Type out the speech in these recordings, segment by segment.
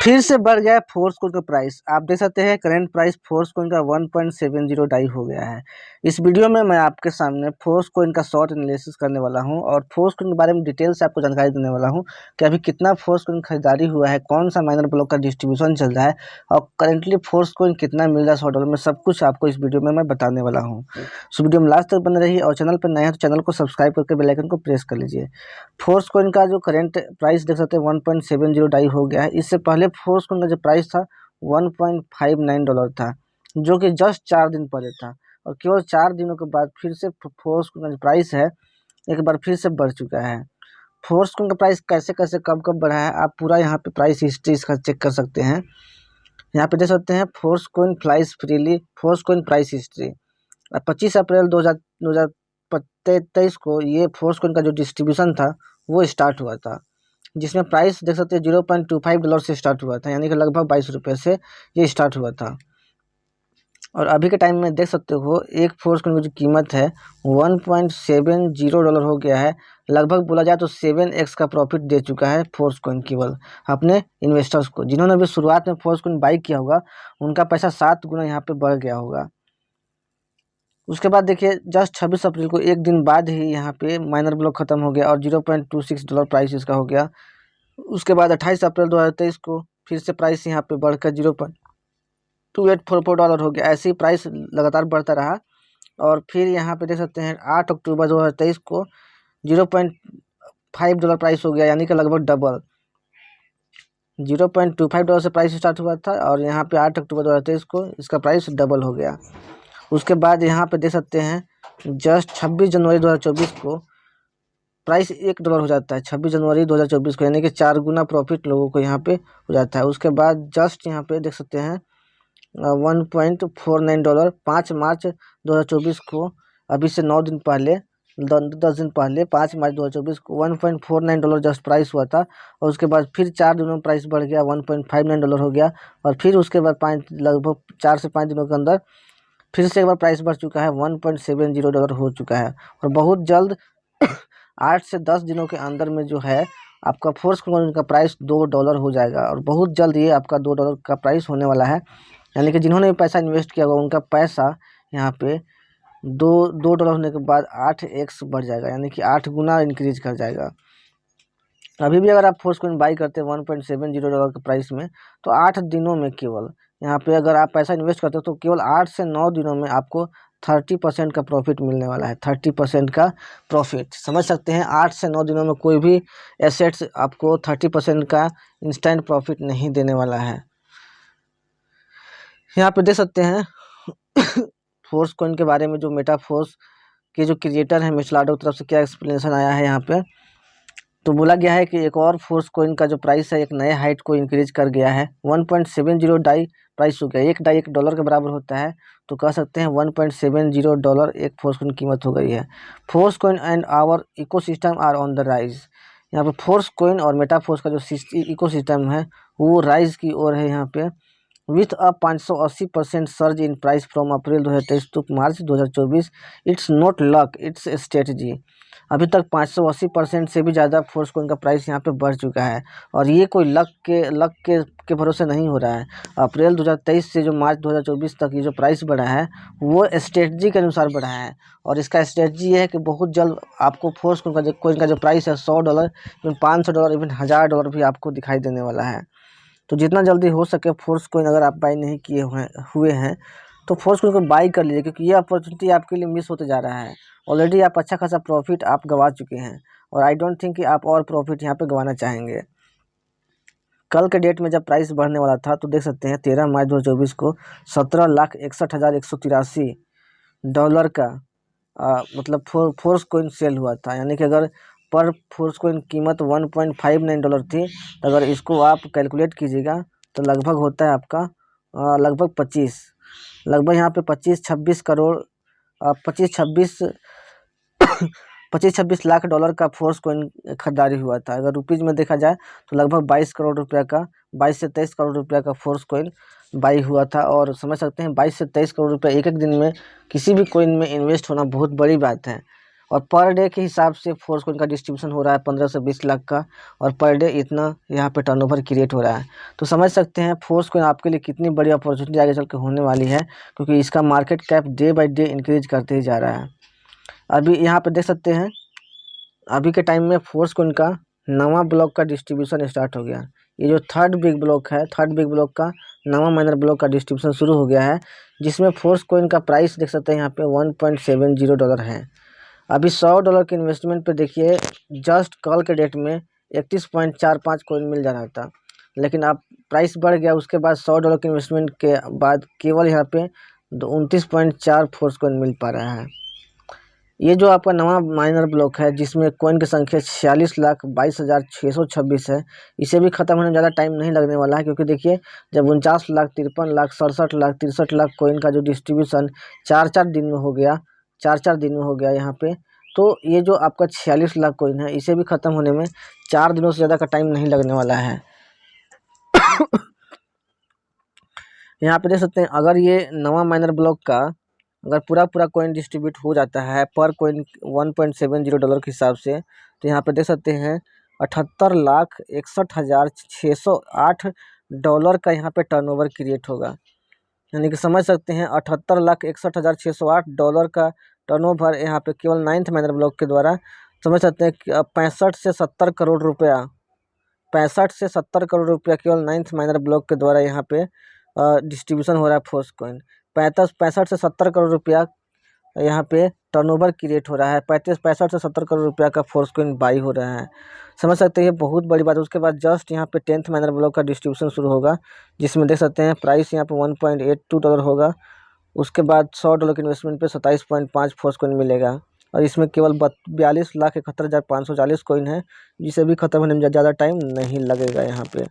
फिर से बढ़ गया है फोर्स कोइन का प्राइस। आप देख सकते हैं करंट प्राइस फोर्स कोइन का 1.70 डाई हो गया है। इस वीडियो में मैं आपके सामने फोर्स कोइन का शॉर्ट एनालिसिस करने वाला हूं और फोर्स कोइन के बारे में डिटेल से आपको जानकारी देने वाला हूं कि अभी कितना फोर्स कोइन खरीदारी हुआ है, कौन सा माइनर ब्लॉक का डिस्ट्रीब्यूशन चल रहा है और करेंटली फोर्स कोइन कितना मिल रहा है $100 में, सब कुछ आपको इस वीडियो में मैं बताने वाला हूँ। सो वीडियो में लास्ट तक बने रहिए और चैनल पर नए हैं तो चैनल को सब्सक्राइब करके बेल आइकन को प्रेस कर लीजिए। फोर्स कोइन का जो करंट प्राइस देख सकते हैं 1.70 डाई हो गया है। इससे पहले फोर्स कोइन का जो प्राइस था $1.59 था, जो कि जस्ट 4 दिन पहले था और केवल 4 दिनों के बाद फिर से फोर्स कोइन का जो प्राइस है एक बार फिर से बढ़ चुका है। फोर्स कोइन का प्राइस कैसे कैसे कब कब बढ़ा है आप पूरा यहाँ पे प्राइस हिस्ट्री इसका चेक कर सकते हैं। यहाँ पे देख सकते हैं force coin flies freely, force coin price history. 25 अप्रैल 2023 को ये फोर्स कोइन का जो डिस्ट्रीब्यूशन था वो स्टार्ट हुआ था, जिसमें प्राइस देख सकते हैं $0.25 से स्टार्ट हुआ था, यानी कि लगभग 22 रुपये से ये स्टार्ट हुआ था। और अभी के टाइम में देख सकते हो एक फोर्स कोइन की जो कीमत है $1.70 हो गया है। लगभग बोला जाए तो 7x का प्रॉफिट दे चुका है फोर्स कोइन केवल अपने इन्वेस्टर्स को। जिन्होंने भी शुरुआत में फोर्स कोइन बाई किया होगा उनका पैसा 7 गुना यहाँ पे बढ़ गया होगा। उसके बाद देखिए जस्ट 26 अप्रैल को एक दिन बाद ही यहाँ पे माइनर ब्लॉक खत्म हो गया और $0.26 प्राइस इसका हो गया। उसके बाद 28 अप्रैल 2023 को फिर से प्राइस यहाँ पे बढ़कर $0.2844 हो गया। ऐसे ही प्राइस लगातार बढ़ता रहा और फिर यहाँ पे देख सकते हैं 8 अक्टूबर 2023 को $0.5 प्राइस हो गया, यानी कि लगभग डबल। $0.25 से प्राइस स्टार्ट हुआ था और यहाँ पे 8 अक्टूबर 2023 को इसका प्राइस डबल हो गया। उसके बाद यहाँ पे देख सकते हैं जस्ट 26 जनवरी 2024 को प्राइस $1 हो जाता है। 26 जनवरी 2024 को, यानी कि 4 गुना प्रॉफिट लोगों को यहाँ पे हो जाता है। उसके बाद जस्ट यहाँ पे देख सकते हैं $1.49 5 मार्च 2024 को, अभी से 9 दिन पहले 10 दिन पहले 5 मार्च 2024 को $1.49 जस्ट प्राइस हुआ था और उसके बाद फिर 4 दिनों में प्राइस बढ़ गया $1.59 हो गया और फिर उसके बाद लगभग 4 से 5 दिनों के अंदर फिर से एक बार प्राइस बढ़ चुका है $1.70 हो चुका है। और बहुत जल्द 8 से 10 दिनों के अंदर में जो है आपका फोर्स कोइन का प्राइस $2 हो जाएगा और बहुत जल्द ये आपका $2 का प्राइस होने वाला है। यानी कि जिन्होंने भी पैसा इन्वेस्ट किया होगा उनका पैसा यहाँ पे $2 होने के बाद 8x बढ़ जाएगा, यानी कि 8 गुना इंक्रीज कर जाएगा। अभी भी अगर आप फोर्स कोइन बाई करते हैं $1.70 के प्राइस में तो 8 दिनों में केवल यहाँ पे अगर आप पैसा इन्वेस्ट करते हो तो केवल 8 से 9 दिनों में आपको 30% का प्रॉफिट मिलने वाला है। 30% का प्रॉफिट समझ सकते हैं। 8 से 9 दिनों में कोई भी एसेट्स आपको 30% का इंस्टेंट प्रॉफिट नहीं देने वाला है। यहाँ पे देख सकते हैं फोर्स कोइन के बारे में जो मेटाफोर्स के जो क्रिएटर हैं मिस्टर लाडो की तरफ से क्या एक्सप्लेनेशन आया है। यहाँ पे तो बोला गया है कि एक और फोर्स कोइन का जो प्राइस है एक नए हाइट को इंक्रीज कर गया है। 1.70 डाई प्राइस हो गया। एक डाई $1 के बराबर होता है, तो कह सकते हैं $1.70 एक फोर्स कोइन कीमत हो गई है। Force coin and our ecosystem are on the rise. यहाँ पे फोर्स कोइन और मेटाफोर्स का जो इकोसिस्टम है वो राइज की ओर है। यहाँ पे with a 580% surge in price from April 2023 to March 2024, it's not luck, it's strategy. अभी तक 580% से भी ज़्यादा फोर्स कोइन का प्राइस यहाँ पे बढ़ चुका है और ये कोई लक के भरोसे नहीं हो रहा है। अप्रैल 2023 से जो मार्च 2024 तक ये जो प्राइस बढ़ा है वो स्ट्रेटजी के अनुसार बढ़ा है और इसका स्ट्रेटजी ये है कि बहुत जल्द आपको फोर्स कोइन का जो प्राइस है $100, इवन $500, इवन $1000 भी आपको दिखाई देने वाला है। तो जितना जल्दी हो सके फोर्स कोइन अगर आप बाई नहीं किए हुए हैं तो फोर्स कोइन को बाई कर लीजिए, क्योंकि ये अपॉर्चुनिटी आपके लिए मिस होते जा रहा है। ऑलरेडी आप अच्छा खासा प्रॉफिट आप गंवा चुके हैं और आई डोंट थिंक कि आप और प्रॉफिट यहाँ पे गंवाना चाहेंगे। कल के डेट में जब प्राइस बढ़ने वाला था तो देख सकते हैं 13 मार्च 2024 को $17,61,183 का मतलब फोर्स कोइन सेल हुआ था। यानी कि अगर पर फोर्स कोइन कीमत $1.59 थी तो अगर इसको आप कैलकुलेट कीजिएगा तो लगभग होता है आपका लगभग 25, लगभग यहाँ पे 25-26 करोड़ 25-26 लाख डॉलर का फोर्स कोइन खरीदारी हुआ था। अगर रुपीज़ में देखा जाए तो लगभग 22 करोड़ रुपया का 22 से 23 करोड़ रुपया का फोर्स कोइन बाई हुआ था। और समझ सकते हैं 22 से 23 करोड़ रुपया एक एक दिन में किसी भी कोइन में इन्वेस्ट होना बहुत बड़ी बात है। और पर डे के हिसाब से फोर्स कोइन का डिस्ट्रीब्यूशन हो रहा है 15 से 20 लाख का, और पर डे इतना यहाँ पे टर्नओवर क्रिएट हो रहा है। तो समझ सकते हैं फोर्स कोइन आपके लिए कितनी बड़ी अपॉर्चुनिटी आगे चल के होने वाली है, क्योंकि इसका market cap day by day increase करते ही जा रहा है। अभी यहाँ पे देख सकते हैं अभी के टाइम में फोर्स कोइन का नवा ब्लॉक का डिस्ट्रीब्यूशन स्टार्ट हो गया। ये जो थर्ड बिग ब्लॉक है, थर्ड बिग ब्लॉक का नवा माइनर ब्लॉक का डिस्ट्रीब्यूशन शुरू हो गया है, जिसमें फोर्स कोइन का प्राइस देख सकते हैं यहाँ पे $1.70 है। अभी $100 के इन्वेस्टमेंट पे देखिए जस्ट कल के डेट में 31.45 कोइन मिल जा रहा था, लेकिन अब प्राइस बढ़ गया। उसके बाद $100 के इन्वेस्टमेंट के बाद केवल यहाँ पे 29.4 फोर्स कोइन मिल पा रहा है। ये जो आपका नवा माइनर ब्लॉक है, जिसमें कोइन की संख्या 46,22,626 है, इसे भी खत्म होने में ज़्यादा टाइम नहीं लगने वाला है, क्योंकि देखिए जब 49 लाख, 53 लाख, 67 लाख, 63 लाख कोइन का जो डिस्ट्रीब्यूशन 4-4 दिन में हो गया, 4-4 दिन में हो गया यहाँ पे, तो ये जो आपका 46 लाख कोइन है, इसे भी ख़त्म होने में 4 दिनों से ज़्यादा का टाइम नहीं लगने वाला है। यहाँ पे देख सकते हैं अगर ये नवा माइनर ब्लॉक का अगर पूरा कोइन डिस्ट्रीब्यूट हो जाता है पर कोइन $1.70 के हिसाब से, तो यहाँ पे देख सकते हैं $78,61,608 का यहाँ पे टर्नओवर क्रिएट होगा। यानी कि समझ सकते हैं $78,61,608 का टर्नओवर यहाँ पे केवल 9th माइनर ब्लॉक के द्वारा, समझ सकते हैं कि 65 से 70 करोड़ रुपया, 65 से 70 करोड़ रुपया केवल 9th माइनर ब्लॉक के द्वारा यहाँ पे डिस्ट्रीब्यूशन हो रहा है फोर्स कोइन। 65 से 70 करोड़ रुपया यहाँ पे टर्नओवर क्रिएट हो रहा है। 65 से 70 करोड़ रुपया का फोर्स कोइन बाई हो रहा है। समझ सकते हैं ये बहुत बड़ी बात है। उसके बाद जस्ट यहाँ पे 10th माइनर ब्लॉक का डिस्ट्रीब्यूशन शुरू होगा, जिसमें देख सकते हैं प्राइस यहाँ पे $1.82 होगा। उसके बाद $100 के इन्वेस्टमेंट पे 27.5 फोर्स कोइन मिलेगा, और इसमें केवल 42,71,540 कोइन है, जिसे भी खत्म होने में ज़्यादा टाइम नहीं लगेगा। यहाँ पे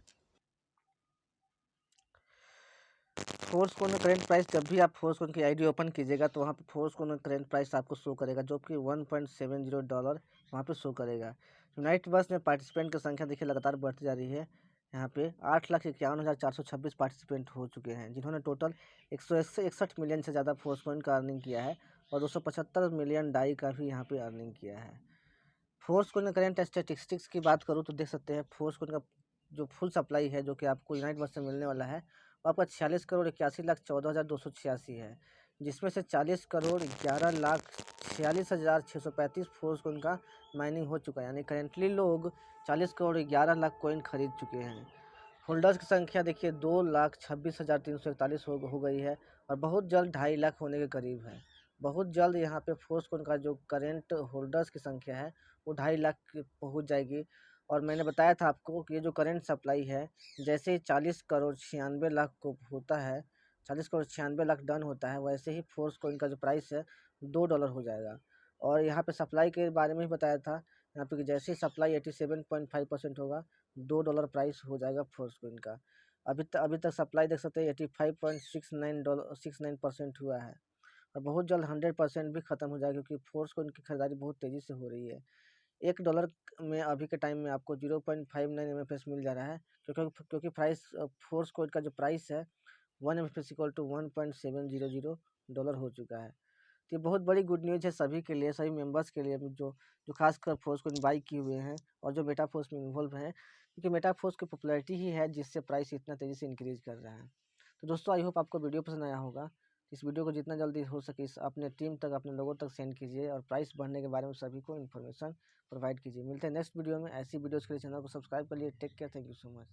फोर्स कोइन करेंट प्राइस, जब भी आप फोर्स कोइन की आईडी ओपन कीजिएगा तो वहाँ पे फोर्स कोइन करेंट प्राइस आपको शो करेगा, जो कि $1.70 वहाँ पे शो करेगा। यूनाइट बस में पार्टिसिपेंट की संख्या देखिए लगातार बढ़ती जा रही है। यहाँ पे 8,51,426 पार्टिसिपेंट हो चुके हैं, जिन्होंने टोटल 161 मिलियन से ज़्यादा फोर्स कोइन का अर्निंग किया है, और 275 मिलियन डाई का भी यहाँ पे अर्निंग किया है। फोर्स कोइन करेंट स्टेटिस्टिक्स की बात करूँ तो देख सकते हैं फोर्स कोइन का जो फुल सप्लाई है, जो कि आपको यूनाइट बस से मिलने वाला है, वो आपका 46,81,14,286 है, जिसमें से 40,11,46,635 फोर्स कोइन का माइनिंग हो चुका है। यानी करेंटली लोग 40,11,00,000 कोइन खरीद चुके हैं। होल्डर्स की संख्या देखिए 2,26,341 हो गई है, और बहुत जल्द 2.5 लाख होने के करीब है। बहुत जल्द यहाँ पे फोर्स कोइन का जो करेंट होल्डर्स की संख्या है वो 2.5 लाख पहुँच जाएगी। और मैंने बताया था आपको कि ये जो करंट सप्लाई है, जैसे ही 40,96,00,000 को होता है, 40,96,00,000 डन होता है, वैसे ही फोर्स कोइन का जो प्राइस है $2 हो जाएगा। और यहाँ पे सप्लाई के बारे में भी बताया था यहाँ पे कि जैसे ही सप्लाई 87.5% होगा, $2 प्राइस हो जाएगा फोर्स कोइन का। अभी तक सप्लाई देख सकते हैं 85.69% हुआ है, और बहुत जल्द 100% भी ख़त्म हो जाएगा, क्योंकि फोर्स कोइन की खरीदारी बहुत तेज़ी से हो रही है। $1 में अभी के टाइम में आपको 0.59 MFS मिल जा रहा है, क्योंकि प्राइस फोर्स कोड का जो प्राइस है 1 MFS इक्वल टू $1.700 हो चुका है। तो ये बहुत बड़ी गुड न्यूज़ है सभी के लिए, सभी मेंबर्स के लिए, जो जो खासकर फोर्स को बाई किए हुए हैं और जो मेटा फोर्स में इन्वॉल्व हैं, क्योंकि मेटा फोर्स की पॉपुलैरिटी ही है जिससे प्राइस इतना तेज़ी से इंक्रीज कर रहा है। तो दोस्तों आई होप आपको वीडियो पसंद आया होगा। इस वीडियो को जितना जल्दी हो सके अपने टीम तक, अपने लोगों तक सेंड कीजिए, और प्राइस बढ़ने के बारे में सभी को इन्फॉर्मेशन प्रोवाइड कीजिए। मिलते हैं नेक्स्ट वीडियो में। ऐसी वीडियोज़ के लिए चैनल को सब्सक्राइब कर लिए। Take care, thank you so much.